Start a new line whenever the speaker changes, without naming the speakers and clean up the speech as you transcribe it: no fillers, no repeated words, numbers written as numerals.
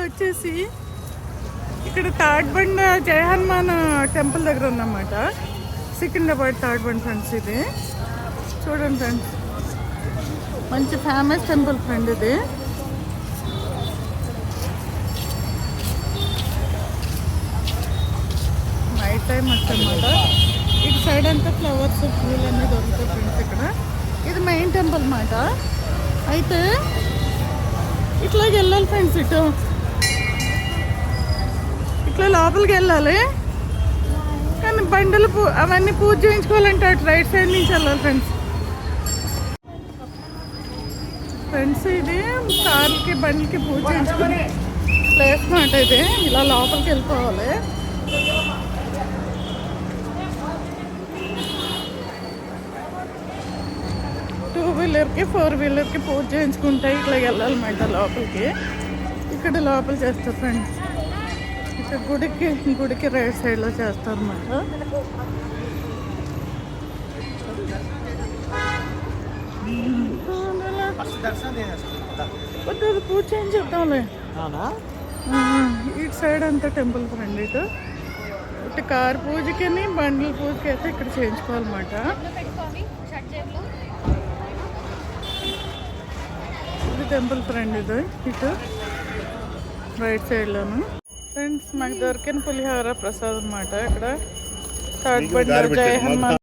వచ్చేసి ఇక్కడ తాడ్బండ జయ హనుమాన్ టెంపుల్ దగ్గర ఉందన్నమాట. సికింద్రాబాద్ తాడ్బండ్ ఫ్రెండ్స్. ఇది చూడండి ఫ్రెండ్స్, మంచి ఫేమస్ టెంపుల్ ఫ్రెండ్. ఇది నైట్ టైం వచ్చన్నమాట. ఇటు సైడ్ అంతా ఫ్లవర్స్ పూలు అన్నీ దొరుకుతాయి ఫ్రెండ్స్ ఇక్కడ. ఇది మెయిన్ టెంపుల్ అన్నమాట. అయితే ఇట్లాగ వెళ్ళాలి ఫ్రెండ్స్, ఇట్లా లోపలికి వెళ్ళాలి. కానీ బండలు అవన్నీ పూజ చేయించుకోవాలంటే అటు రైట్ సైడ్ నుంచి వెళ్ళాలి ఫ్రెండ్స్. ఇది కార్లకి బండ్లకి పూజ చేయించుకునే ప్లేస్ మాట. ఇది ఇలా లోపలికి వెళ్ళిపోవాలి. టూ వీలర్కి ఫోర్ వీలర్కి పూజ చేయించుకుంటే ఇట్లా వెళ్ళాలన్నమాట లోపలికి. ఇక్కడ లోపల చేస్తారు ఫ్రెండ్స్. ఇక్కడ గుడికి రైట్ సైడ్లో చేస్తారు అన్నమాట. పూజ చేయించేద్దాంలే. ఇటు సైడ్ అంతా టెంపుల్ ఫ్రెండ్. ఇటు కార్ పూజకి బండ్ల పూజకి అయితే ఇక్కడ చేయించుకోవాలన్నమాట. ఇది టెంపుల్ ఫ్రెండ్. ఇది ఇటు రైట్ సైడ్లోను ఫ్రెండ్స్. మాకు దొరికిన పులిహోర ప్రసాదం అన్నమాట. ఇక్కడ తాడ్బండ జయ హనుమాన్